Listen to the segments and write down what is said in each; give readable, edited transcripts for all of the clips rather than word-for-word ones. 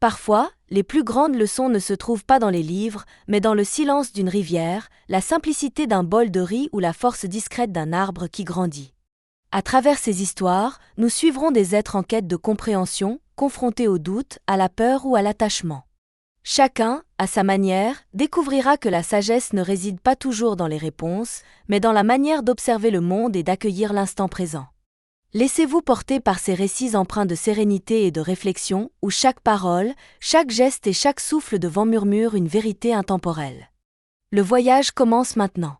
Parfois, les plus grandes leçons ne se trouvent pas dans les livres, mais dans le silence d'une rivière, la simplicité d'un bol de riz ou la force discrète d'un arbre qui grandit. À travers ces histoires, nous suivrons des êtres en quête de compréhension, confrontés au doute, à la peur ou à l'attachement. Chacun, à sa manière, découvrira que la sagesse ne réside pas toujours dans les réponses, mais dans la manière d'observer le monde et d'accueillir l'instant présent. Laissez-vous porter par ces récits empreints de sérénité et de réflexion, où chaque parole, chaque geste et chaque souffle de vent murmure une vérité intemporelle. Le voyage commence maintenant.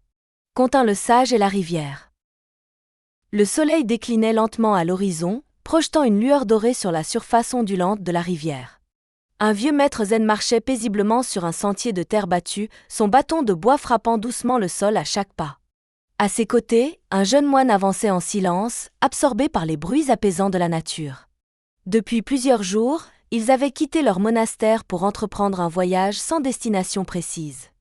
Contint le sage et la rivière. Le soleil déclinait lentement à l'horizon, projetant une lueur dorée sur la surface ondulante de la rivière. Un vieux maître zen marchait paisiblement sur un sentier de terre battue, son bâton de bois frappant doucement le sol à chaque pas. À ses côtés, un jeune moine avançait en silence, absorbé par les bruits apaisants de la nature. Depuis plusieurs jours, ils avaient quitté leur monastère pour entreprendre un voyage sans destination précise.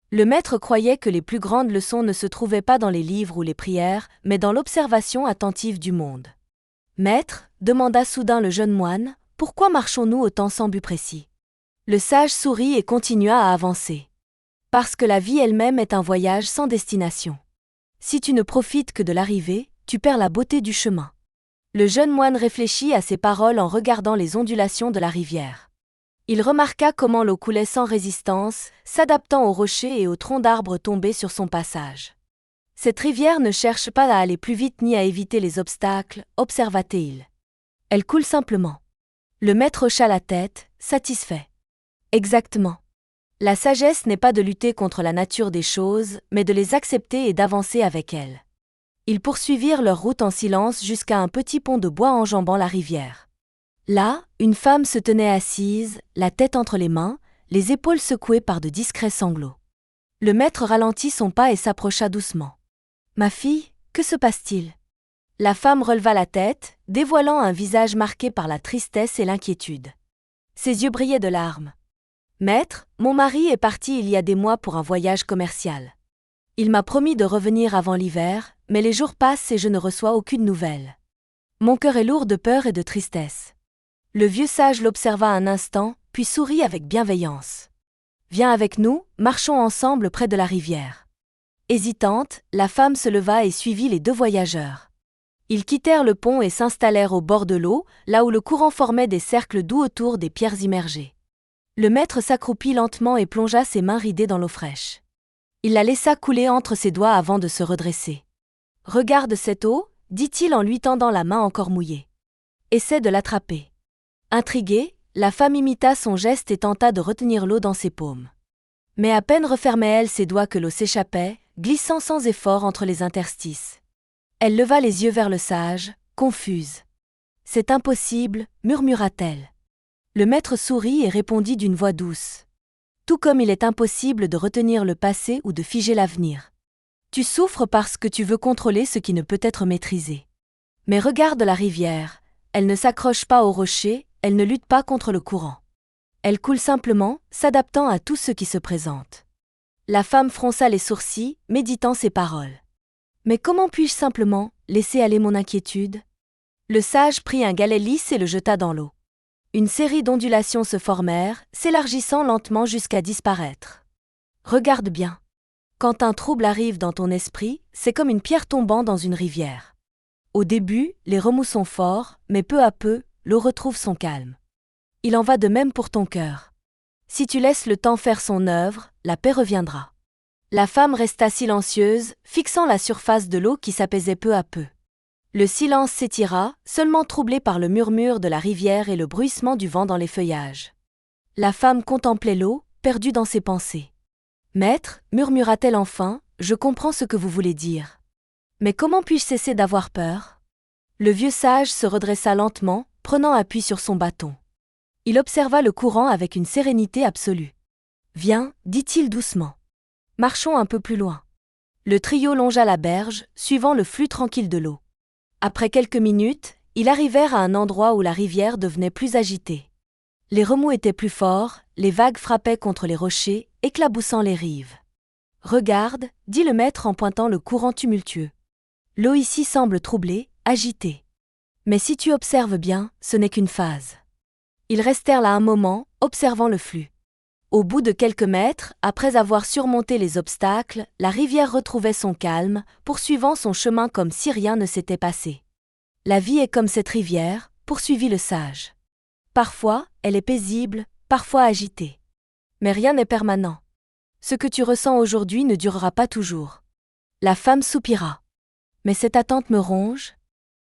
Le maître croyait que les plus grandes leçons ne se trouvaient pas dans les livres ou les prières, mais dans l'observation attentive du monde. « Maître, demanda soudain le jeune moine, pourquoi marchons-nous autant sans but précis ?» Le sage sourit et continua à avancer. « Parce que la vie elle-même est un voyage sans destination. Si tu ne profites que de l'arrivée, tu perds la beauté du chemin. » Le jeune moine réfléchit à ces paroles en regardant les ondulations de la rivière. Il remarqua comment l'eau coulait sans résistance, s'adaptant aux rochers et aux troncs d'arbres tombés sur son passage. « Cette rivière ne cherche pas à aller plus vite ni à éviter les obstacles, observa-t-il. Elle coule simplement. » Le maître hocha la tête, satisfait. « Exactement. La sagesse n'est pas de lutter contre la nature des choses, mais de les accepter et d'avancer avec elles. » Ils poursuivirent leur route en silence jusqu'à un petit pont de bois enjambant la rivière. Là, une femme se tenait assise, la tête entre les mains, les épaules secouées par de discrets sanglots. Le maître ralentit son pas et s'approcha doucement. « Ma fille, que se passe-t-il » La femme releva la tête, dévoilant un visage marqué par la tristesse et l'inquiétude. Ses yeux brillaient de larmes. « Maître, mon mari est parti il y a des mois pour un voyage commercial. Il m'a promis de revenir avant l'hiver, mais les jours passent et je ne reçois aucune nouvelle. Mon cœur est lourd de peur et de tristesse. » Le vieux sage l'observa un instant, puis sourit avec bienveillance. « Viens avec nous, marchons ensemble près de la rivière. » Hésitante, la femme se leva et suivit les deux voyageurs. Ils quittèrent le pont et s'installèrent au bord de l'eau, là où le courant formait des cercles doux autour des pierres immergées. Le maître s'accroupit lentement et plongea ses mains ridées dans l'eau fraîche. Il la laissa couler entre ses doigts avant de se redresser. « Regarde cette eau, » dit-il en lui tendant la main encore mouillée. « Essaie de l'attraper. » Intriguée, la femme imita son geste et tenta de retenir l'eau dans ses paumes. Mais à peine refermait-elle ses doigts que l'eau s'échappait, glissant sans effort entre les interstices. Elle leva les yeux vers le sage, confuse. « C'est impossible, » murmura-t-elle. Le maître sourit et répondit d'une voix douce. « Tout comme il est impossible de retenir le passé ou de figer l'avenir. Tu souffres parce que tu veux contrôler ce qui ne peut être maîtrisé. Mais regarde la rivière, elle ne s'accroche pas aux rochers, elle ne lutte pas contre le courant. Elle coule simplement, s'adaptant à tout ce qui se présente. » La femme fronça les sourcils, méditant ces paroles. « Mais comment puis-je simplement laisser aller mon inquiétude ?» Le sage prit un galet lisse et le jeta dans l'eau. Une série d'ondulations se formèrent, s'élargissant lentement jusqu'à disparaître. « Regarde bien. Quand un trouble arrive dans ton esprit, c'est comme une pierre tombant dans une rivière. Au début, les remous sont forts, mais peu à peu, l'eau retrouve son calme. Il en va de même pour ton cœur. Si tu laisses le temps faire son œuvre, la paix reviendra. » La femme resta silencieuse, fixant la surface de l'eau qui s'apaisait peu à peu. Le silence s'étira, seulement troublé par le murmure de la rivière et le bruissement du vent dans les feuillages. La femme contemplait l'eau, perdue dans ses pensées. « Maître, murmura-t-elle enfin, je comprends ce que vous voulez dire. Mais comment puis-je cesser d'avoir peur ?» Le vieux sage se redressa lentement, prenant appui sur son bâton. Il observa le courant avec une sérénité absolue. « Viens, dit-il doucement. Marchons un peu plus loin. » Le trio longea la berge, suivant le flux tranquille de l'eau. Après quelques minutes, ils arrivèrent à un endroit où la rivière devenait plus agitée. Les remous étaient plus forts, les vagues frappaient contre les rochers, éclaboussant les rives. « Regarde, » dit le maître en pointant le courant tumultueux. « L'eau ici semble troublée, agitée. Mais si tu observes bien, ce n'est qu'une phase. » Ils restèrent là un moment, observant le flux. Au bout de quelques mètres, après avoir surmonté les obstacles, la rivière retrouvait son calme, poursuivant son chemin comme si rien ne s'était passé. La vie est comme cette rivière, poursuivit le sage. Parfois, elle est paisible, parfois agitée. Mais rien n'est permanent. Ce que tu ressens aujourd'hui ne durera pas toujours. La femme soupira. Mais cette attente me ronge.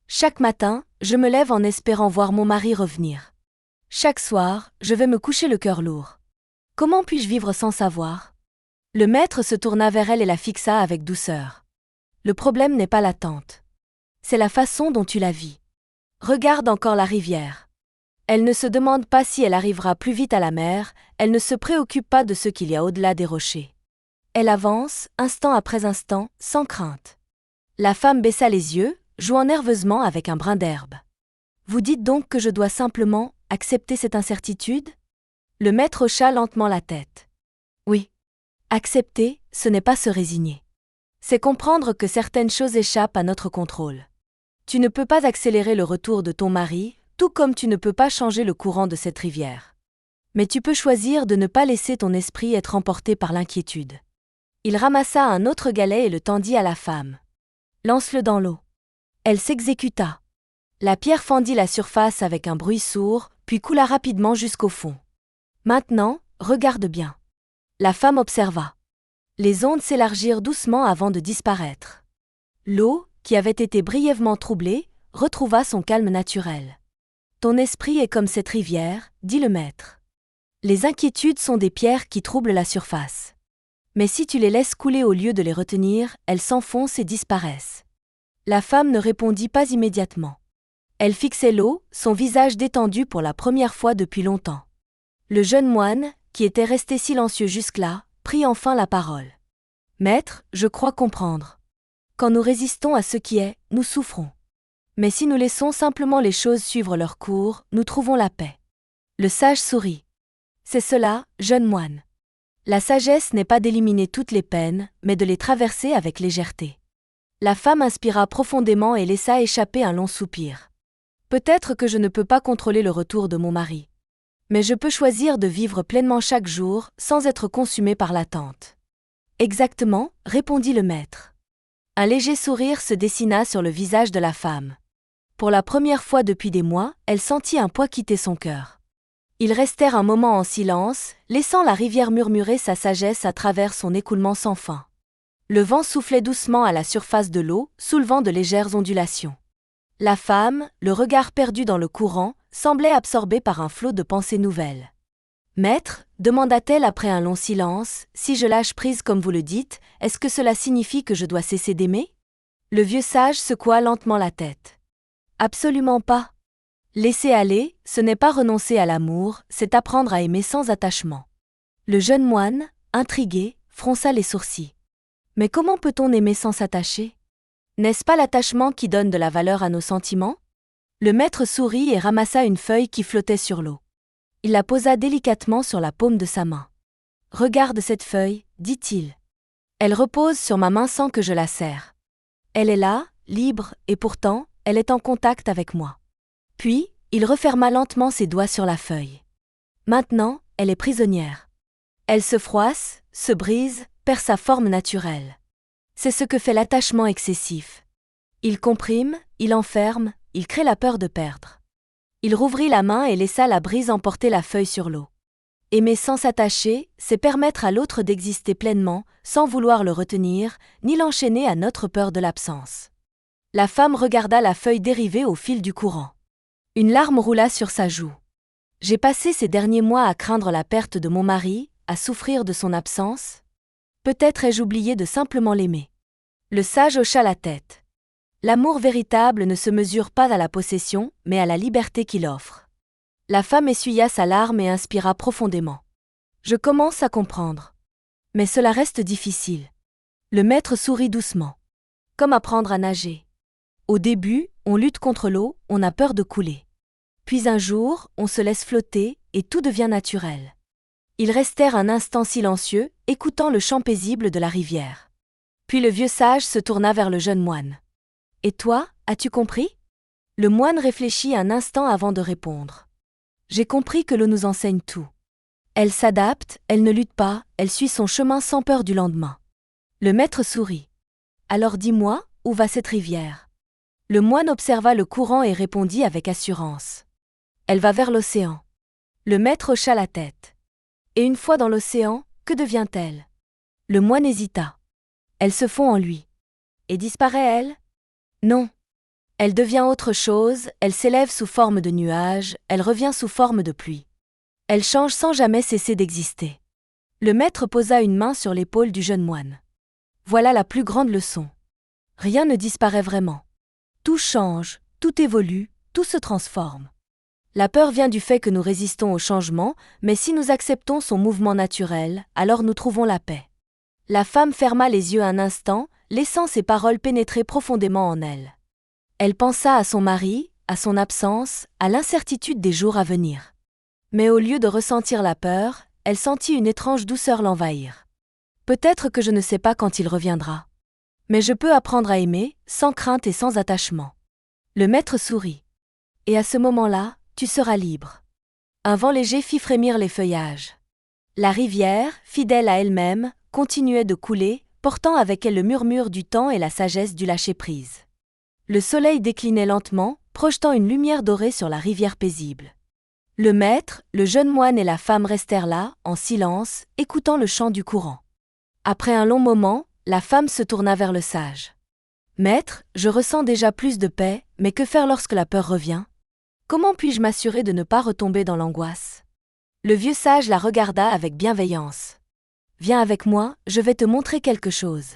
Chaque matin, je me lève en espérant voir mon mari revenir. Chaque soir, je vais me coucher le cœur lourd. Comment puis-je vivre sans savoir ? Le maître se tourna vers elle et la fixa avec douceur. Le problème n'est pas l'attente. C'est la façon dont tu la vis. Regarde encore la rivière. Elle ne se demande pas si elle arrivera plus vite à la mer, elle ne se préoccupe pas de ce qu'il y a au-delà des rochers. Elle avance, instant après instant, sans crainte. La femme baissa les yeux, jouant nerveusement avec un brin d'herbe. Vous dites donc que je dois simplement accepter cette incertitude ? Le maître hocha lentement la tête. Oui. Accepter, ce n'est pas se résigner. C'est comprendre que certaines choses échappent à notre contrôle. Tu ne peux pas accélérer le retour de ton mari, tout comme tu ne peux pas changer le courant de cette rivière. Mais tu peux choisir de ne pas laisser ton esprit être emporté par l'inquiétude. Il ramassa un autre galet et le tendit à la femme. Lance-le dans l'eau. Elle s'exécuta. La pierre fendit la surface avec un bruit sourd, puis coula rapidement jusqu'au fond. Maintenant, regarde bien. La femme observa. Les ondes s'élargirent doucement avant de disparaître. L'eau, qui avait été brièvement troublée, retrouva son calme naturel. Ton esprit est comme cette rivière, dit le maître. Les inquiétudes sont des pierres qui troublent la surface. Mais si tu les laisses couler au lieu de les retenir, elles s'enfoncent et disparaissent. La femme ne répondit pas immédiatement. Elle fixait l'eau, son visage détendu pour la première fois depuis longtemps. Le jeune moine, qui était resté silencieux jusque-là, prit enfin la parole. Maître, je crois comprendre. Quand nous résistons à ce qui est, nous souffrons. Mais si nous laissons simplement les choses suivre leur cours, nous trouvons la paix. Le sage sourit. C'est cela, jeune moine. La sagesse n'est pas d'éliminer toutes les peines, mais de les traverser avec légèreté. La femme inspira profondément et laissa échapper un long soupir. Peut-être que je ne peux pas contrôler le retour de mon mari. Mais je peux choisir de vivre pleinement chaque jour, sans être consumé par l'attente. Exactement, répondit le maître. Un léger sourire se dessina sur le visage de la femme. Pour la première fois depuis des mois, elle sentit un poids quitter son cœur. Ils restèrent un moment en silence, laissant la rivière murmurer sa sagesse à travers son écoulement sans fin. Le vent soufflait doucement à la surface de l'eau, soulevant de légères ondulations. La femme, le regard perdu dans le courant, semblait absorbée par un flot de pensées nouvelles. « Maître, demanda-t-elle après un long silence, si je lâche prise comme vous le dites, est-ce que cela signifie que je dois cesser d'aimer ?» Le vieux sage secoua lentement la tête. « Absolument pas. Laisser aller, ce n'est pas renoncer à l'amour, c'est apprendre à aimer sans attachement. » Le jeune moine, intrigué, fronça les sourcils. « Mais comment peut-on aimer sans s'attacher ? N'est-ce pas l'attachement qui donne de la valeur à nos sentiments ?» Le maître sourit et ramassa une feuille qui flottait sur l'eau. Il la posa délicatement sur la paume de sa main. « Regarde cette feuille, dit-il. Elle repose sur ma main sans que je la serre. Elle est là, libre, et pourtant, elle est en contact avec moi. » Puis, il referma lentement ses doigts sur la feuille. Maintenant, elle est prisonnière. Elle se froisse, se brise, perd sa forme naturelle. C'est ce que fait l'attachement excessif. Il comprime, il enferme, il crée la peur de perdre. Il rouvrit la main et laissa la brise emporter la feuille sur l'eau. Aimer sans s'attacher, c'est permettre à l'autre d'exister pleinement, sans vouloir le retenir, ni l'enchaîner à notre peur de l'absence. La femme regarda la feuille dériver au fil du courant. Une larme roula sur sa joue. J'ai passé ces derniers mois à craindre la perte de mon mari, à souffrir de son absence. Peut-être ai-je oublié de simplement l'aimer. Le sage hocha la tête. L'amour véritable ne se mesure pas à la possession, mais à la liberté qu'il offre. La femme essuya sa larme et inspira profondément. Je commence à comprendre. Mais cela reste difficile. Le maître sourit doucement. Comme apprendre à nager. Au début, on lutte contre l'eau, on a peur de couler. Puis un jour, on se laisse flotter, et tout devient naturel. Ils restèrent un instant silencieux, écoutant le chant paisible de la rivière. Puis le vieux sage se tourna vers le jeune moine. « Et toi, as-tu compris ?» Le moine réfléchit un instant avant de répondre. « J'ai compris que l'eau nous enseigne tout. Elle s'adapte, elle ne lutte pas, elle suit son chemin sans peur du lendemain. Le maître sourit. Alors dis-moi, où va cette rivière? Le moine observa le courant et répondit avec assurance. Elle va vers l'océan. Le maître hocha la tête. Et une fois dans l'océan, que devient-elle? Le moine hésita. Elle se fond en lui. Et disparaît elle? Non. Elle devient autre chose, elle s'élève sous forme de nuage, elle revient sous forme de pluie. Elle change sans jamais cesser d'exister. Le maître posa une main sur l'épaule du jeune moine. Voilà la plus grande leçon. Rien ne disparaît vraiment. Tout change, tout évolue, tout se transforme. La peur vient du fait que nous résistons au changement, mais si nous acceptons son mouvement naturel, alors nous trouvons la paix. La femme ferma les yeux un instant, laissant ces paroles pénétrer profondément en elle. Elle pensa à son mari, à son absence, à l'incertitude des jours à venir. Mais au lieu de ressentir la peur, elle sentit une étrange douceur l'envahir. Peut-être que je ne sais pas quand il reviendra. Mais je peux apprendre à aimer, sans crainte et sans attachement. Le maître sourit. Et à ce moment-là, tu seras libre. Un vent léger fit frémir les feuillages. La rivière, fidèle à elle-même, continuait de couler, portant avec elle le murmure du temps et la sagesse du lâcher-prise. Le soleil déclinait lentement, projetant une lumière dorée sur la rivière paisible. Le maître, le jeune moine et la femme restèrent là, en silence, écoutant le chant du courant. Après un long moment, la femme se tourna vers le sage. « Maître, je ressens déjà plus de paix, mais que faire lorsque la peur revient? Comment puis-je m'assurer de ne pas retomber dans l'angoisse ?» Le vieux sage la regarda avec bienveillance. « Viens avec moi, je vais te montrer quelque chose. »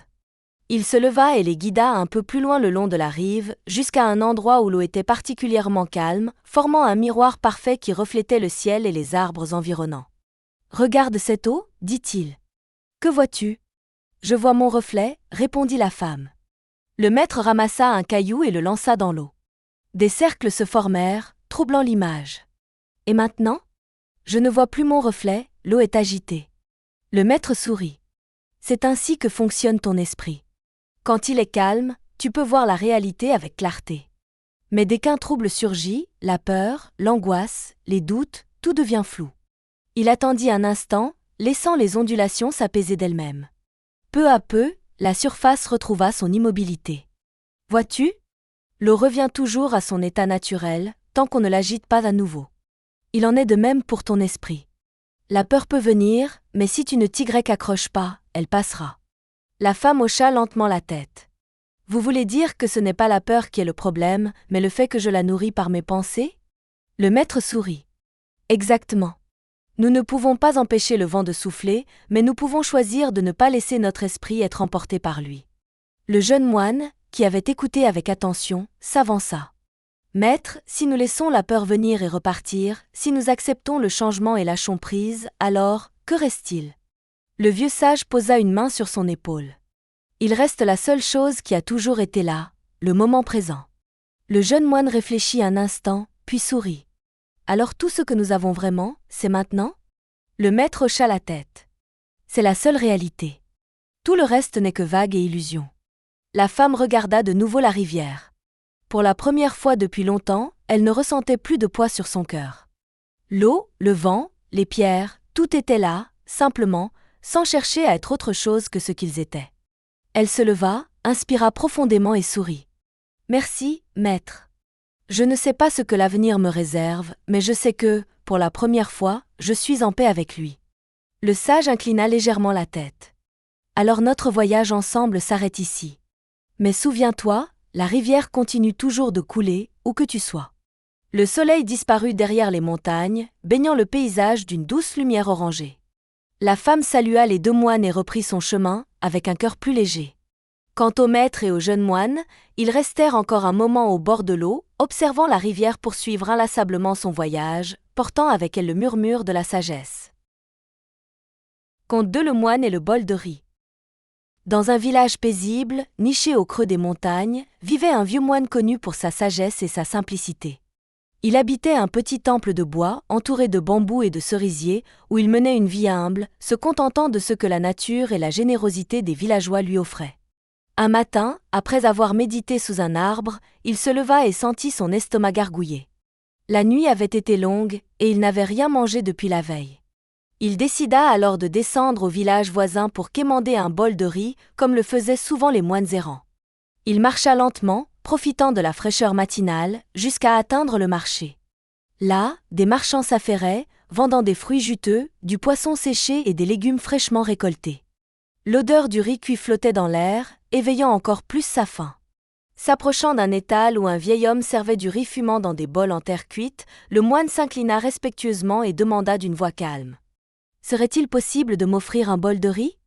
Il se leva et les guida un peu plus loin le long de la rive, jusqu'à un endroit où l'eau était particulièrement calme, formant un miroir parfait qui reflétait le ciel et les arbres environnants. « Regarde cette eau, dit-il. Que vois-tu? » « Je vois mon reflet, répondit la femme. Le maître ramassa un caillou et le lança dans l'eau. Des cercles se formèrent, troublant l'image. Et maintenant? Je ne vois plus mon reflet, l'eau est agitée. Le maître sourit. C'est ainsi que fonctionne ton esprit. Quand il est calme, tu peux voir la réalité avec clarté. Mais dès qu'un trouble surgit, la peur, l'angoisse, les doutes, tout devient flou. Il attendit un instant, laissant les ondulations s'apaiser d'elles-mêmes. Peu à peu, la surface retrouva son immobilité. Vois-tu? L'eau revient toujours à son état naturel, tant qu'on ne l'agite pas à nouveau. Il en est de même pour ton esprit. La peur peut venir, mais si tu ne t'y accroches pas, elle passera. La femme hocha lentement la tête. Vous voulez dire que ce n'est pas la peur qui est le problème, mais le fait que je la nourris par mes pensées? Le maître sourit. Exactement. Nous ne pouvons pas empêcher le vent de souffler, mais nous pouvons choisir de ne pas laisser notre esprit être emporté par lui. Le jeune moine, qui avait écouté avec attention, s'avança. Maître, si nous laissons la peur venir et repartir, si nous acceptons le changement et lâchons prise, alors, que reste-t-il? Le vieux sage posa une main sur son épaule. Il reste la seule chose qui a toujours été là, le moment présent. Le jeune moine réfléchit un instant, puis sourit. Alors tout ce que nous avons vraiment, c'est maintenant? Le maître hocha la tête. C'est la seule réalité. Tout le reste n'est que vague et illusion. La femme regarda de nouveau la rivière. Pour la première fois depuis longtemps, elle ne ressentait plus de poids sur son cœur. L'eau, le vent, les pierres, tout était là, simplement, sans chercher à être autre chose que ce qu'ils étaient. Elle se leva, inspira profondément et sourit. « Merci, maître. Je ne sais pas ce que l'avenir me réserve, mais je sais que, pour la première fois, je suis en paix avec lui. » Le sage inclina légèrement la tête. « Alors notre voyage ensemble s'arrête ici. Mais souviens-toi, la rivière continue toujours de couler, où que tu sois. » Le soleil disparut derrière les montagnes, baignant le paysage d'une douce lumière orangée. La femme salua les deux moines et reprit son chemin, avec un cœur plus léger. Quant au maître et au jeune moine, ils restèrent encore un moment au bord de l'eau, observant la rivière poursuivre inlassablement son voyage, portant avec elle le murmure de la sagesse. Conte 2. Le moine et le bol de riz. Dans un village paisible, niché au creux des montagnes, vivait un vieux moine connu pour sa sagesse et sa simplicité. Il habitait un petit temple de bois, entouré de bambous et de cerisiers, où il menait une vie humble, se contentant de ce que la nature et la générosité des villageois lui offraient. Un matin, après avoir médité sous un arbre, il se leva et sentit son estomac gargouiller. La nuit avait été longue, et il n'avait rien mangé depuis la veille. Il décida alors de descendre au village voisin pour quémander un bol de riz, comme le faisaient souvent les moines errants. Il marcha lentement, profitant de la fraîcheur matinale, jusqu'à atteindre le marché. Là, des marchands s'affairaient, vendant des fruits juteux, du poisson séché et des légumes fraîchement récoltés. L'odeur du riz cuit flottait dans l'air, éveillant encore plus sa faim. S'approchant d'un étal où un vieil homme servait du riz fumant dans des bols en terre cuite, le moine s'inclina respectueusement et demanda d'une voix calme. « Serait-il possible de m'offrir un bol de riz ?»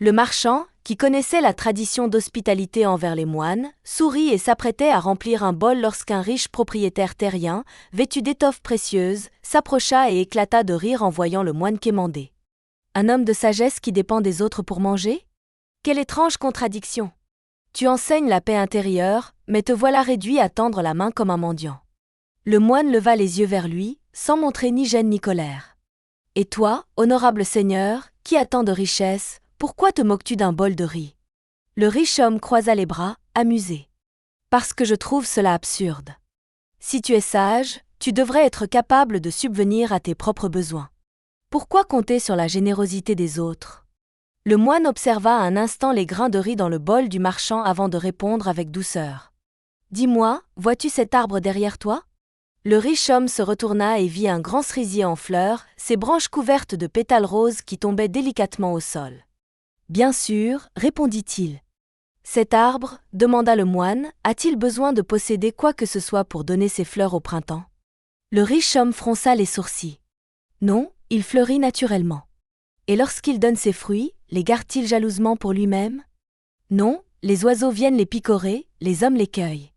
Le marchand, qui connaissait la tradition d'hospitalité envers les moines, sourit et s'apprêtait à remplir un bol lorsqu'un riche propriétaire terrien, vêtu d'étoffes précieuses, s'approcha et éclata de rire en voyant le moine quémander. Un homme de sagesse qui dépend des autres pour manger ? Quelle étrange contradiction ! Tu enseignes la paix intérieure, mais te voilà réduit à tendre la main comme un mendiant. Le moine leva les yeux vers lui, sans montrer ni gêne ni colère. Et toi, honorable Seigneur, qui as tant de richesses, pourquoi te moques-tu d'un bol de riz ? Le riche homme croisa les bras, amusé. Parce que je trouve cela absurde. Si tu es sage, tu devrais être capable de subvenir à tes propres besoins. Pourquoi compter sur la générosité des autres ? Le moine observa un instant les grains de riz dans le bol du marchand avant de répondre avec douceur. Dis-moi, vois-tu cet arbre derrière toi ? Le riche homme se retourna et vit un grand cerisier en fleurs, ses branches couvertes de pétales roses qui tombaient délicatement au sol. Bien sûr, répondit-il. Cet arbre, demanda le moine, a-t-il besoin de posséder quoi que ce soit pour donner ses fleurs au printemps ? Le riche homme fronça les sourcils. Non, il fleurit naturellement. Et lorsqu'il donne ses fruits, les garde-t-il jalousement pour lui-même ? Non, les oiseaux viennent les picorer, les hommes les cueillent.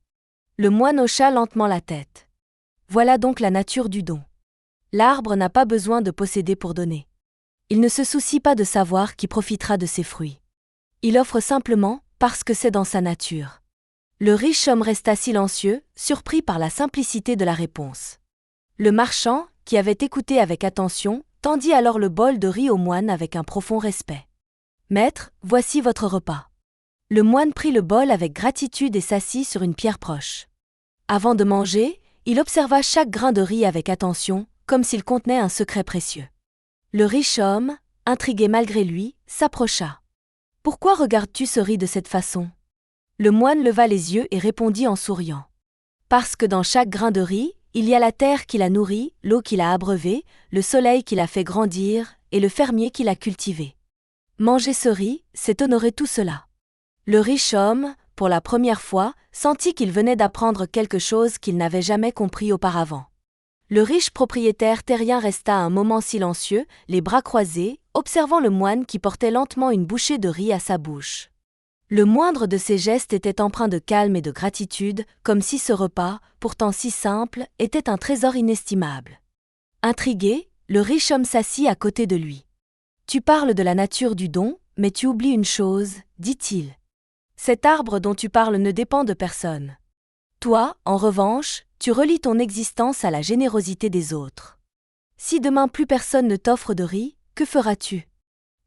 Le moine hocha lentement la tête. Voilà donc la nature du don. L'arbre n'a pas besoin de posséder pour donner. Il ne se soucie pas de savoir qui profitera de ses fruits. Il offre simplement parce que c'est dans sa nature. Le riche homme resta silencieux, surpris par la simplicité de la réponse. Le marchand, qui avait écouté avec attention, tendit alors le bol de riz au moine avec un profond respect. « Maître, voici votre repas. » Le moine prit le bol avec gratitude et s'assit sur une pierre proche. Avant de manger, il observa chaque grain de riz avec attention, comme s'il contenait un secret précieux. Le riche homme, intrigué malgré lui, s'approcha. « Pourquoi regardes-tu ce riz de cette façon ?» Le moine leva les yeux et répondit en souriant. « Parce que dans chaque grain de riz, il y a la terre qui l'a nourri, l'eau qui l'a abreuvé, le soleil qui l'a fait grandir et le fermier qui l'a cultivé. Manger ce riz, c'est honorer tout cela. » Le riche homme, pour la première fois, sentit qu'il venait d'apprendre quelque chose qu'il n'avait jamais compris auparavant. Le riche propriétaire terrien resta un moment silencieux, les bras croisés, observant le moine qui portait lentement une bouchée de riz à sa bouche. Le moindre de ses gestes était empreint de calme et de gratitude, comme si ce repas, pourtant si simple, était un trésor inestimable. Intrigué, le riche homme s'assit à côté de lui. « Tu parles de la nature du don, mais tu oublies une chose, dit-il. Cet arbre dont tu parles ne dépend de personne. Toi, en revanche, tu relis ton existence à la générosité des autres. Si demain plus personne ne t'offre de riz, que feras-tu ? »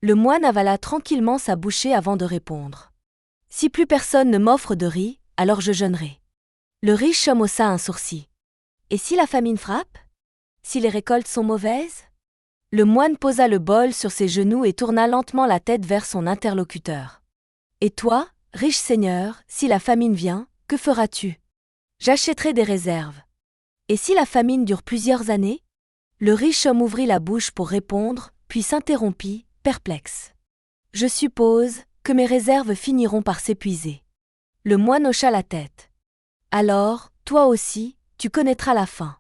Le moine avala tranquillement sa bouchée avant de répondre. « Si plus personne ne m'offre de riz, alors je jeûnerai. » Le riche homme haussa un sourcil. « Et si la famine frappe ? Si les récoltes sont mauvaises ? » Le moine posa le bol sur ses genoux et tourna lentement la tête vers son interlocuteur. « Et toi, riche seigneur, si la famine vient, que feras-tu ? » « J'achèterai des réserves. » « Et si la famine dure plusieurs années ? » Le riche homme ouvrit la bouche pour répondre, puis s'interrompit, perplexe. « Je suppose que mes réserves finiront par s'épuiser. » Le moine hocha la tête. « Alors, toi aussi, tu connaîtras la fin.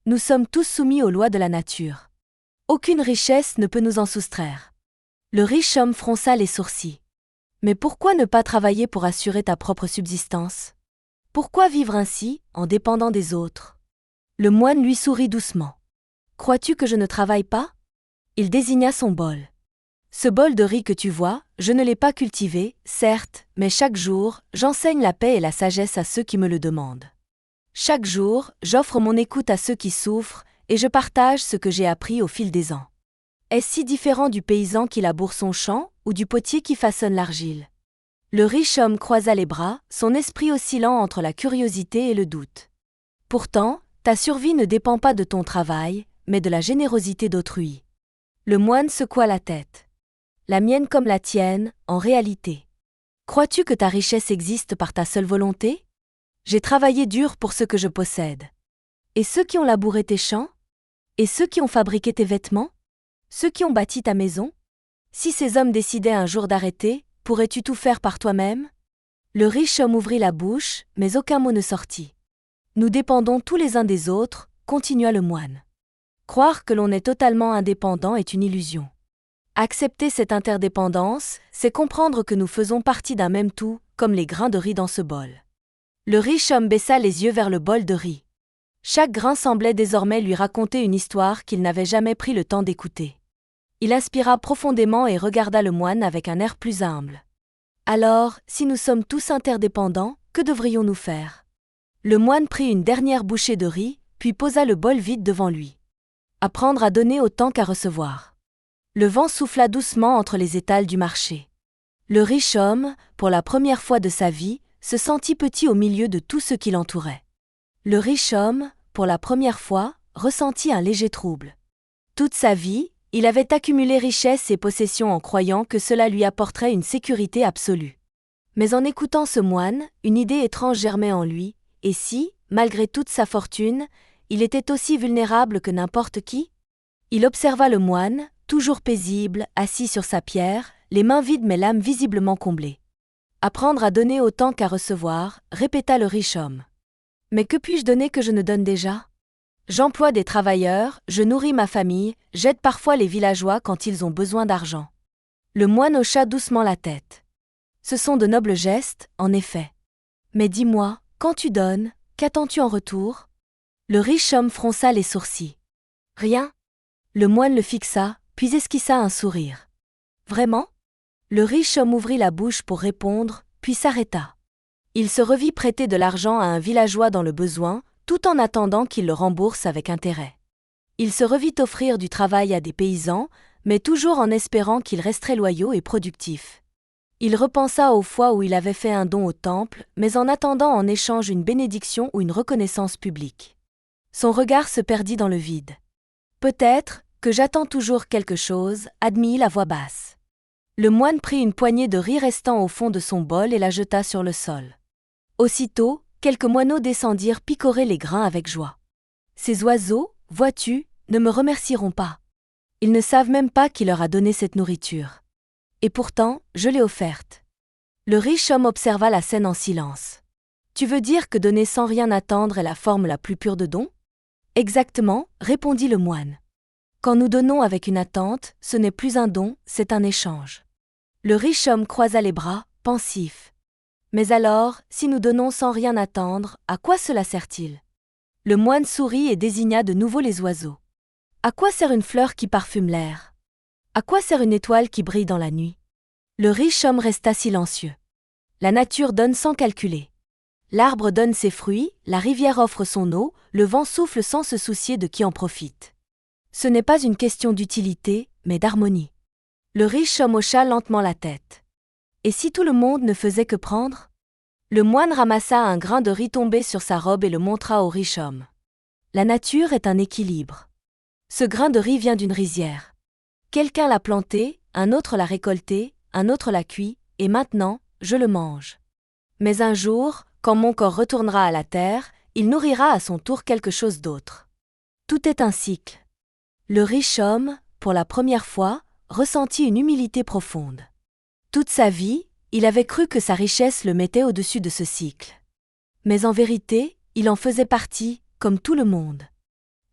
Nous sommes tous soumis aux lois de la nature. Aucune richesse ne peut nous en soustraire. » Le riche homme fronça les sourcils. « Mais pourquoi ne pas travailler pour assurer ta propre subsistance ? Pourquoi vivre ainsi, en dépendant des autres ? » Le moine lui sourit doucement. « Crois-tu que je ne travaille pas ? » Il désigna son bol. « Ce bol de riz que tu vois, je ne l'ai pas cultivé, certes, mais chaque jour, j'enseigne la paix et la sagesse à ceux qui me le demandent. Chaque jour, j'offre mon écoute à ceux qui souffrent, et je partage ce que j'ai appris au fil des ans. Est-ce si différent du paysan qui laboure son champ, ou du potier qui façonne l'argile ? » Le riche homme croisa les bras, son esprit oscillant entre la curiosité et le doute. « Pourtant, ta survie ne dépend pas de ton travail, mais de la générosité d'autrui. Le moine secoua la tête. La mienne comme la tienne, en réalité. Crois-tu que ta richesse existe par ta seule volonté? J'ai travaillé dur pour ce que je possède. Et ceux qui ont labouré tes champs? Et ceux qui ont fabriqué tes vêtements? Ceux qui ont bâti ta maison? Si ces hommes décidaient un jour d'arrêter, pourrais-tu tout faire par toi-même? Le riche homme ouvrit la bouche, mais aucun mot ne sortit. Nous dépendons tous les uns des autres, continua le moine. Croire que l'on est totalement indépendant est une illusion. Accepter cette interdépendance, c'est comprendre que nous faisons partie d'un même tout, comme les grains de riz dans ce bol. Le riche homme baissa les yeux vers le bol de riz. Chaque grain semblait désormais lui raconter une histoire qu'il n'avait jamais pris le temps d'écouter. Il inspira profondément et regarda le moine avec un air plus humble. Alors, si nous sommes tous interdépendants, que devrions-nous faire? Le moine prit une dernière bouchée de riz, puis posa le bol vide devant lui. Apprendre à donner autant qu'à recevoir. Le vent souffla doucement entre les étals du marché. Le riche homme, pour la première fois de sa vie, se sentit petit au milieu de tout ce qui l'entourait. Le riche homme, pour la première fois, ressentit un léger trouble. Toute sa vie, il avait accumulé richesse et possessions en croyant que cela lui apporterait une sécurité absolue. Mais en écoutant ce moine, une idée étrange germait en lui, et si, malgré toute sa fortune, il était aussi vulnérable que n'importe qui? Il observa le moine, toujours paisible, assis sur sa pierre, les mains vides mais l'âme visiblement comblée. Apprendre à donner autant qu'à recevoir, répéta le riche homme. Mais que puis-je donner que je ne donne déjà? J'emploie des travailleurs, je nourris ma famille, j'aide parfois les villageois quand ils ont besoin d'argent. Le moine hocha doucement la tête. Ce sont de nobles gestes, en effet. Mais dis-moi, quand tu donnes, qu'attends-tu en retour? Le riche homme fronça les sourcils. Rien. Le moine le fixa, puis esquissa un sourire. Vraiment? Le riche homme ouvrit la bouche pour répondre, puis s'arrêta. Il se revit prêter de l'argent à un villageois dans le besoin, tout en attendant qu'il le rembourse avec intérêt. Il se revit offrir du travail à des paysans, mais toujours en espérant qu'ils resteraient loyaux et productifs. Il repensa aux fois où il avait fait un don au temple, mais en attendant en échange une bénédiction ou une reconnaissance publique. Son regard se perdit dans le vide. Peut-être que j'attends toujours quelque chose, admit-il à voix basse. Le moine prit une poignée de riz restant au fond de son bol et la jeta sur le sol. Aussitôt, quelques moineaux descendirent picorer les grains avec joie. Ces oiseaux, vois-tu, ne me remercieront pas. Ils ne savent même pas qui leur a donné cette nourriture. Et pourtant, je l'ai offerte. Le riche homme observa la scène en silence. Tu veux dire que donner sans rien attendre est la forme la plus pure de don? Exactement, répondit le moine. Quand nous donnons avec une attente, ce n'est plus un don, c'est un échange. Le riche homme croisa les bras, pensif. Mais alors, si nous donnons sans rien attendre, à quoi cela sert-il? Le moine sourit et désigna de nouveau les oiseaux. À quoi sert une fleur qui parfume l'air? À quoi sert une étoile qui brille dans la nuit? Le riche homme resta silencieux. La nature donne sans calculer. L'arbre donne ses fruits, la rivière offre son eau, le vent souffle sans se soucier de qui en profite. Ce n'est pas une question d'utilité, mais d'harmonie. Le riche homme hocha lentement la tête. Et si tout le monde ne faisait que prendre? Le moine ramassa un grain de riz tombé sur sa robe et le montra au riche homme. La nature est un équilibre. Ce grain de riz vient d'une rizière. Quelqu'un l'a planté, un autre l'a récolté, un autre l'a cuit, et maintenant, je le mange. Mais un jour, quand mon corps retournera à la terre, il nourrira à son tour quelque chose d'autre. Tout est un cycle. Le riche homme, pour la première fois, ressentit une humilité profonde. Toute sa vie, il avait cru que sa richesse le mettait au-dessus de ce cycle. Mais en vérité, il en faisait partie, comme tout le monde.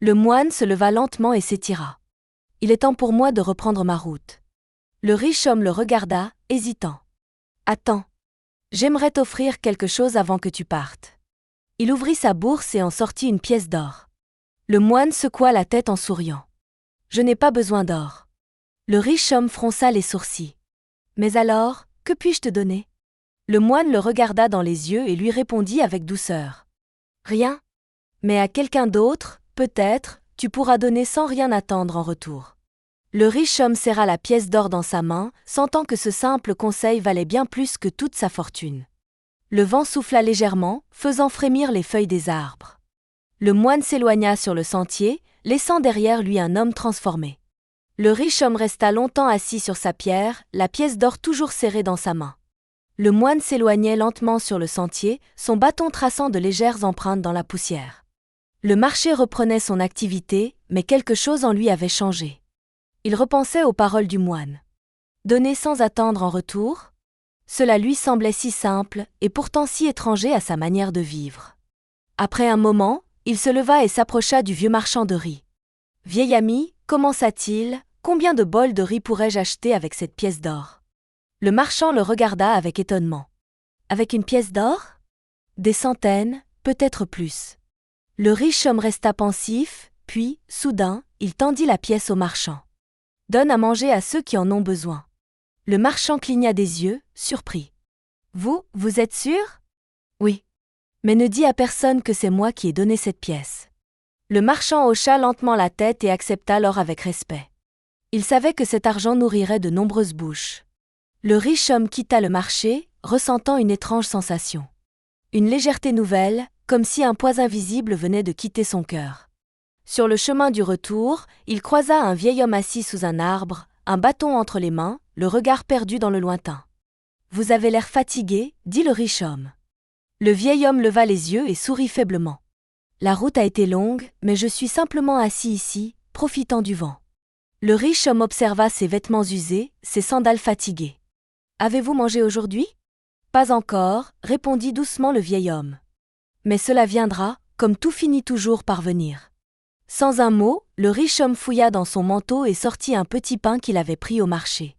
Le moine se leva lentement et s'étira. Il est temps pour moi de reprendre ma route. Le riche homme le regarda, hésitant. Attends. J'aimerais t'offrir quelque chose avant que tu partes. Il ouvrit sa bourse et en sortit une pièce d'or. Le moine secoua la tête en souriant. Je n'ai pas besoin d'or. Le riche homme fronça les sourcils. Mais alors, que puis-je te donner? Le moine le regarda dans les yeux et lui répondit avec douceur. Rien. Mais à quelqu'un d'autre, peut-être, tu pourras donner sans rien attendre en retour. Le riche homme serra la pièce d'or dans sa main, sentant que ce simple conseil valait bien plus que toute sa fortune. Le vent souffla légèrement, faisant frémir les feuilles des arbres. Le moine s'éloigna sur le sentier, laissant derrière lui un homme transformé. Le riche homme resta longtemps assis sur sa pierre, la pièce d'or toujours serrée dans sa main. Le moine s'éloignait lentement sur le sentier, son bâton traçant de légères empreintes dans la poussière. Le marché reprenait son activité, mais quelque chose en lui avait changé. Il repensait aux paroles du moine. Donner sans attendre en retour? Cela lui semblait si simple, et pourtant si étranger à sa manière de vivre. Après un moment, il se leva et s'approcha du vieux marchand de riz. « Vieil ami, commença-t-il, combien de bols de riz pourrais-je acheter avec cette pièce d'or » Le marchand le regarda avec étonnement. « Avec une pièce d'or ? Des centaines, peut-être plus. » Le riche homme resta pensif, puis, soudain, il tendit la pièce au marchand. « Donne à manger à ceux qui en ont besoin. » Le marchand cligna des yeux, surpris. « Vous êtes sûr ? » ?»« Oui. Mais ne dis à personne que c'est moi qui ai donné cette pièce. » Le marchand hocha lentement la tête et accepta l'or avec respect. Il savait que cet argent nourrirait de nombreuses bouches. Le riche homme quitta le marché, ressentant une étrange sensation. Une légèreté nouvelle, comme si un poids invisible venait de quitter son cœur. Sur le chemin du retour, il croisa un vieil homme assis sous un arbre, un bâton entre les mains, le regard perdu dans le lointain. « Vous avez l'air fatigué, » dit le riche homme. Le vieil homme leva les yeux et sourit faiblement. « La route a été longue, mais je suis simplement assis ici, profitant du vent. » Le riche homme observa ses vêtements usés, ses sandales fatiguées. « Avez-vous mangé aujourd'hui ? » ?»« Pas encore, » répondit doucement le vieil homme. « Mais cela viendra, comme tout finit toujours par venir. » Sans un mot, le riche homme fouilla dans son manteau et sortit un petit pain qu'il avait pris au marché.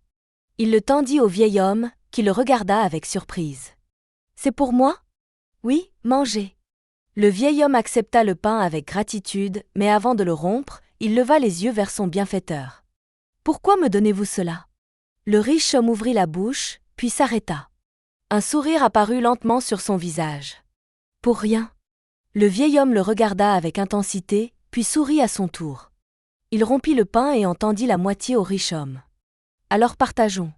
Il le tendit au vieil homme, qui le regarda avec surprise. « C'est pour moi ? » ?»« Oui, mangez. » Le vieil homme accepta le pain avec gratitude, mais avant de le rompre, il leva les yeux vers son bienfaiteur. « Pourquoi me donnez-vous cela ?» Le riche homme ouvrit la bouche, puis s'arrêta. Un sourire apparut lentement sur son visage. « Pour rien. » Le vieil homme le regarda avec intensité, puis sourit à son tour. Il rompit le pain et en tendit la moitié au riche homme. « Alors partageons. »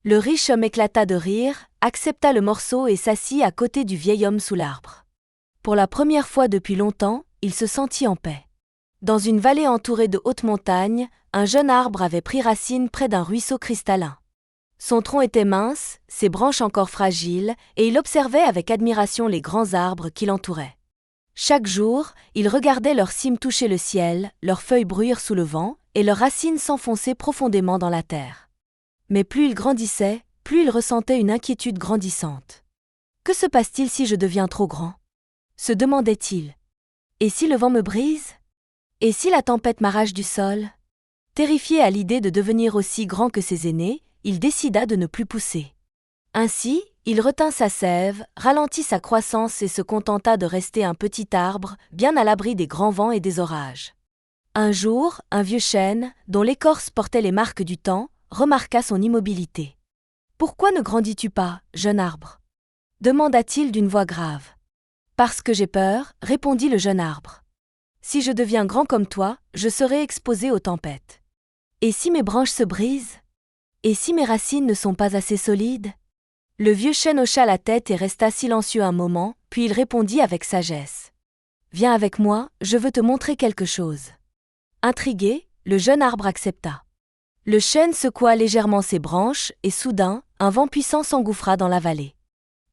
Le riche homme éclata de rire, accepta le morceau et s'assit à côté du vieil homme sous l'arbre. Pour la première fois depuis longtemps, il se sentit en paix. Dans une vallée entourée de hautes montagnes, un jeune arbre avait pris racine près d'un ruisseau cristallin. Son tronc était mince, ses branches encore fragiles, et il observait avec admiration les grands arbres qui l'entouraient. Chaque jour, il regardait leurs cimes toucher le ciel, leurs feuilles bruire sous le vent, et leurs racines s'enfoncer profondément dans la terre. Mais plus il grandissait, plus il ressentait une inquiétude grandissante. « Que se passe-t-il si je deviens trop grand ?» se demandait-il. « Et si le vent me brise ? Et si la tempête m'arrache du sol ?» Terrifié à l'idée de devenir aussi grand que ses aînés, il décida de ne plus pousser. Ainsi, il retint sa sève, ralentit sa croissance et se contenta de rester un petit arbre, bien à l'abri des grands vents et des orages. Un jour, un vieux chêne, dont l'écorce portait les marques du temps, remarqua son immobilité. « Pourquoi ne grandis-tu pas, jeune arbre ?» demanda-t-il d'une voix grave. « Parce que j'ai peur, » répondit le jeune arbre. « Si je deviens grand comme toi, je serai exposé aux tempêtes. Et si mes branches se brisent ? Et si mes racines ne sont pas assez solides ?» Le vieux chêne hocha la tête et resta silencieux un moment, puis il répondit avec sagesse. « Viens avec moi, je veux te montrer quelque chose. » Intrigué, le jeune arbre accepta. Le chêne secoua légèrement ses branches et soudain, un vent puissant s'engouffra dans la vallée.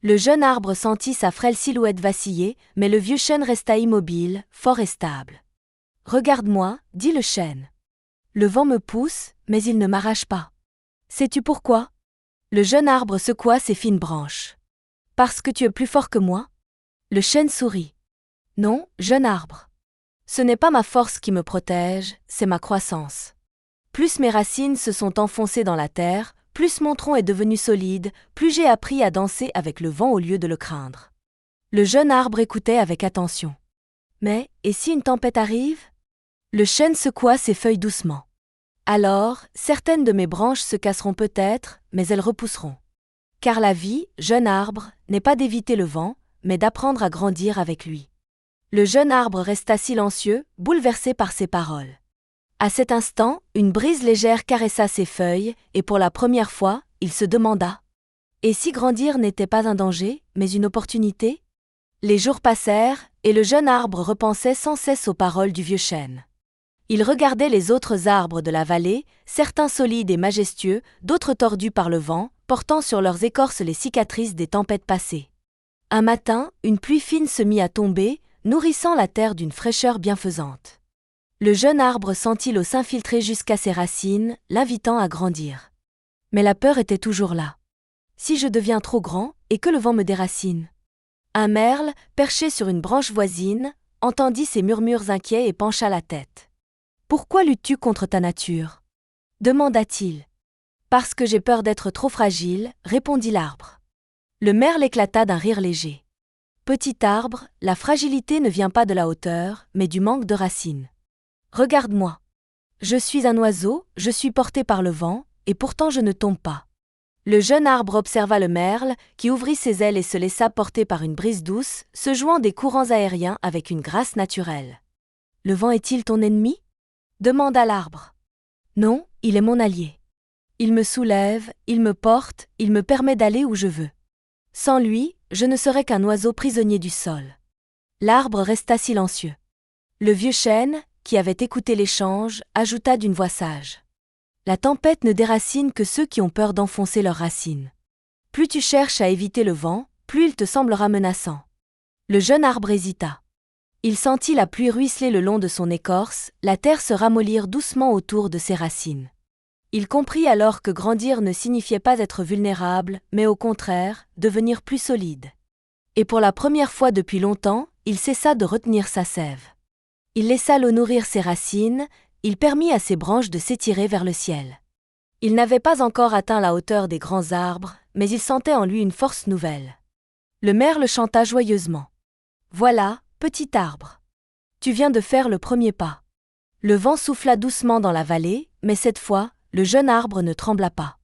Le jeune arbre sentit sa frêle silhouette vaciller, mais le vieux chêne resta immobile, fort et stable. « Regarde-moi, » dit le chêne. « Le vent me pousse, mais il ne m'arrache pas. Sais-tu pourquoi ? » Le jeune arbre secoua ses fines branches. « Parce que tu es plus fort que moi ?» Le chêne sourit. « Non, jeune arbre. Ce n'est pas ma force qui me protège, c'est ma croissance. Plus mes racines se sont enfoncées dans la terre, plus mon tronc est devenu solide, plus j'ai appris à danser avec le vent au lieu de le craindre. » Le jeune arbre écoutait avec attention. « Mais, et si une tempête arrive ?» Le chêne secoua ses feuilles doucement. « Alors, certaines de mes branches se casseront peut-être, mais elles repousseront. Car la vie, jeune arbre, n'est pas d'éviter le vent, mais d'apprendre à grandir avec lui. » Le jeune arbre resta silencieux, bouleversé par ces paroles. À cet instant, une brise légère caressa ses feuilles, et pour la première fois, il se demanda « Et si grandir n'était pas un danger, mais une opportunité ?» Les jours passèrent, et le jeune arbre repensait sans cesse aux paroles du vieux chêne. Il regardait les autres arbres de la vallée, certains solides et majestueux, d'autres tordus par le vent, portant sur leurs écorces les cicatrices des tempêtes passées. Un matin, une pluie fine se mit à tomber, nourrissant la terre d'une fraîcheur bienfaisante. Le jeune arbre sentit l'eau s'infiltrer jusqu'à ses racines, l'invitant à grandir. Mais la peur était toujours là. Si je deviens trop grand, et que le vent me déracine? Un merle, perché sur une branche voisine, entendit ces murmures inquiets et pencha la tête. « Pourquoi luttes-tu contre ta nature ?» demanda-t-il. « Parce que j'ai peur d'être trop fragile, » répondit l'arbre. Le merle éclata d'un rire léger. « Petit arbre, la fragilité ne vient pas de la hauteur, mais du manque de racines. Regarde-moi. Je suis un oiseau, je suis porté par le vent, et pourtant je ne tombe pas. » Le jeune arbre observa le merle, qui ouvrit ses ailes et se laissa porter par une brise douce, se jouant des courants aériens avec une grâce naturelle. « Le vent est-il ton ennemi ?» demanda l'arbre. « Non, il est mon allié. Il me soulève, il me porte, il me permet d'aller où je veux. Sans lui, je ne serais qu'un oiseau prisonnier du sol. » L'arbre resta silencieux. Le vieux chêne, qui avait écouté l'échange, ajouta d'une voix sage. La tempête ne déracine que ceux qui ont peur d'enfoncer leurs racines. Plus tu cherches à éviter le vent, plus il te semblera menaçant. Le jeune arbre hésita. Il sentit la pluie ruisseler le long de son écorce, la terre se ramollir doucement autour de ses racines. Il comprit alors que grandir ne signifiait pas être vulnérable, mais au contraire, devenir plus solide. Et pour la première fois depuis longtemps, il cessa de retenir sa sève. Il laissa l'eau nourrir ses racines, il permit à ses branches de s'étirer vers le ciel. Il n'avait pas encore atteint la hauteur des grands arbres, mais il sentait en lui une force nouvelle. Le merle chanta joyeusement. « Voilà, petit arbre. Tu viens de faire le premier pas. » Le vent souffla doucement dans la vallée, mais cette fois, le jeune arbre ne trembla pas.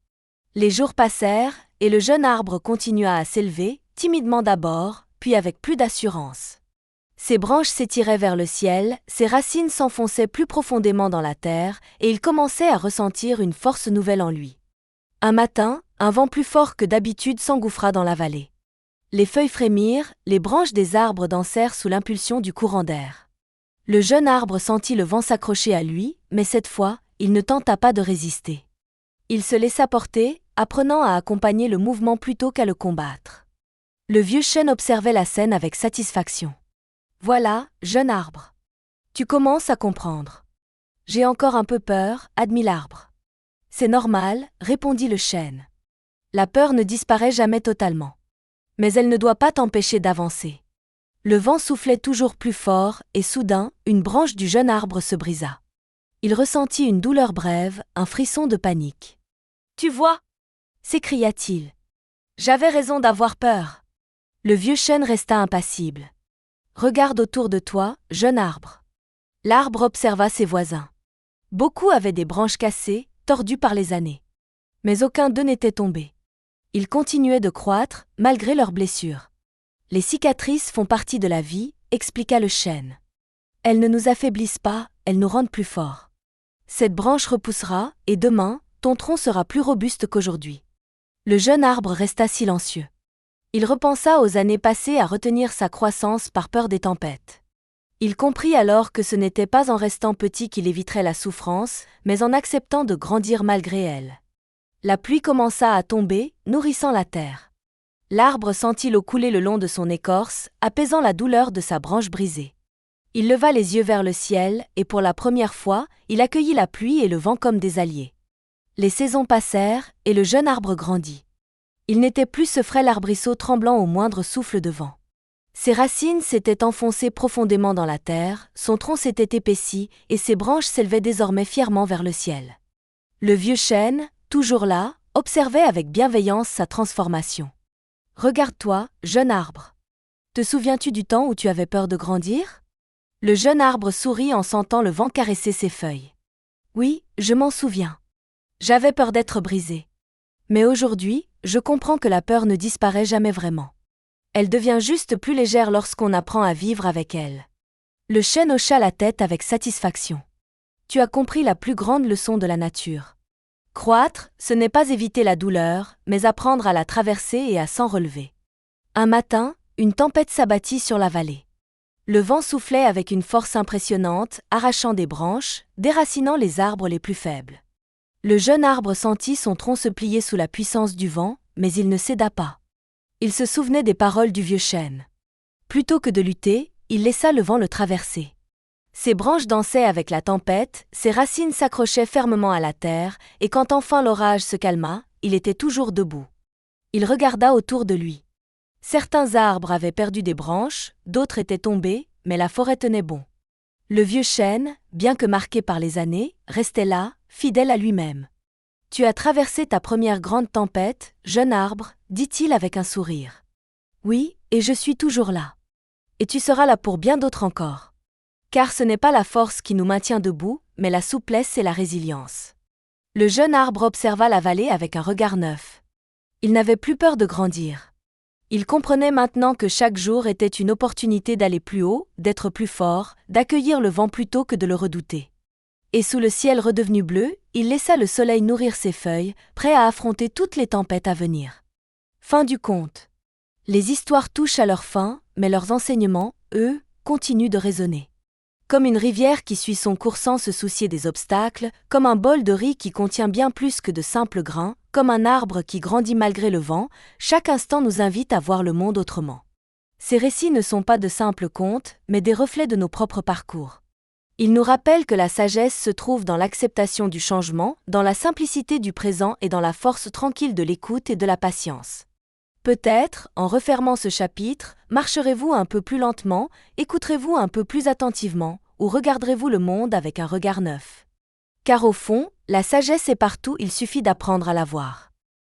Les jours passèrent, et le jeune arbre continua à s'élever, timidement d'abord, puis avec plus d'assurance. Ses branches s'étiraient vers le ciel, ses racines s'enfonçaient plus profondément dans la terre, et il commençait à ressentir une force nouvelle en lui. Un matin, un vent plus fort que d'habitude s'engouffra dans la vallée. Les feuilles frémirent, les branches des arbres dansèrent sous l'impulsion du courant d'air. Le jeune arbre sentit le vent s'accrocher à lui, mais cette fois, il ne tenta pas de résister. Il se laissa porter, apprenant à accompagner le mouvement plutôt qu'à le combattre. Le vieux chêne observait la scène avec satisfaction. « Voilà, jeune arbre. Tu commences à comprendre. »« J'ai encore un peu peur, » admit l'arbre. « C'est normal, » répondit le chêne. « La peur ne disparaît jamais totalement. Mais elle ne doit pas t'empêcher d'avancer. » Le vent soufflait toujours plus fort, et soudain, une branche du jeune arbre se brisa. Il ressentit une douleur brève, un frisson de panique. « Tu vois » s'écria-t-il. « J'avais raison d'avoir peur. » Le vieux chêne resta impassible. « Regarde autour de toi, jeune arbre. » L'arbre observa ses voisins. Beaucoup avaient des branches cassées, tordues par les années. Mais aucun d'eux n'était tombé. Ils continuaient de croître, malgré leurs blessures. « Les cicatrices font partie de la vie », expliqua le chêne. « Elles ne nous affaiblissent pas, elles nous rendent plus forts. Cette branche repoussera, et demain, ton tronc sera plus robuste qu'aujourd'hui. » Le jeune arbre resta silencieux. Il repensa aux années passées à retenir sa croissance par peur des tempêtes. Il comprit alors que ce n'était pas en restant petit qu'il éviterait la souffrance, mais en acceptant de grandir malgré elle. La pluie commença à tomber, nourrissant la terre. L'arbre sentit l'eau couler le long de son écorce, apaisant la douleur de sa branche brisée. Il leva les yeux vers le ciel, et pour la première fois, il accueillit la pluie et le vent comme des alliés. Les saisons passèrent, et le jeune arbre grandit. Il n'était plus ce frêle arbrisseau tremblant au moindre souffle de vent. Ses racines s'étaient enfoncées profondément dans la terre, son tronc s'était épaissi, et ses branches s'élevaient désormais fièrement vers le ciel. Le vieux chêne, toujours là, observait avec bienveillance sa transformation. « Regarde-toi, jeune arbre. Te souviens-tu du temps où tu avais peur de grandir ?» Le jeune arbre sourit en sentant le vent caresser ses feuilles. « Oui, je m'en souviens. J'avais peur d'être brisé. Mais aujourd'hui, je comprends que la peur ne disparaît jamais vraiment. Elle devient juste plus légère lorsqu'on apprend à vivre avec elle. » Le chêne hocha la tête avec satisfaction. « Tu as compris la plus grande leçon de la nature. Croître, ce n'est pas éviter la douleur, mais apprendre à la traverser et à s'en relever. » Un matin, une tempête s'abattit sur la vallée. Le vent soufflait avec une force impressionnante, arrachant des branches, déracinant les arbres les plus faibles. Le jeune arbre sentit son tronc se plier sous la puissance du vent, mais il ne céda pas. Il se souvenait des paroles du vieux chêne. Plutôt que de lutter, il laissa le vent le traverser. Ses branches dansaient avec la tempête, ses racines s'accrochaient fermement à la terre, et quand enfin l'orage se calma, il était toujours debout. Il regarda autour de lui. Certains arbres avaient perdu des branches, d'autres étaient tombés, mais la forêt tenait bon. Le vieux chêne, bien que marqué par les années, restait là, fidèle à lui-même. « Tu as traversé ta première grande tempête, jeune arbre, dit-il avec un sourire. Oui, et je suis toujours là. Et tu seras là pour bien d'autres encore. Car ce n'est pas la force qui nous maintient debout, mais la souplesse et la résilience. » Le jeune arbre observa la vallée avec un regard neuf. Il n'avait plus peur de grandir. Il comprenait maintenant que chaque jour était une opportunité d'aller plus haut, d'être plus fort, d'accueillir le vent plutôt que de le redouter. Et sous le ciel redevenu bleu, il laissa le soleil nourrir ses feuilles, prêt à affronter toutes les tempêtes à venir. Fin du conte. Les histoires touchent à leur fin, mais leurs enseignements, eux, continuent de résonner. Comme une rivière qui suit son cours sans se soucier des obstacles, comme un bol de riz qui contient bien plus que de simples grains, comme un arbre qui grandit malgré le vent, chaque instant nous invite à voir le monde autrement. Ces récits ne sont pas de simples contes, mais des reflets de nos propres parcours. Ils nous rappellent que la sagesse se trouve dans l'acceptation du changement, dans la simplicité du présent et dans la force tranquille de l'écoute et de la patience. Peut-être, en refermant ce chapitre, marcherez-vous un peu plus lentement, écouterez-vous un peu plus attentivement, ou regarderez-vous le monde avec un regard neuf. Car au fond, la sagesse est partout, il suffit d'apprendre à la voir.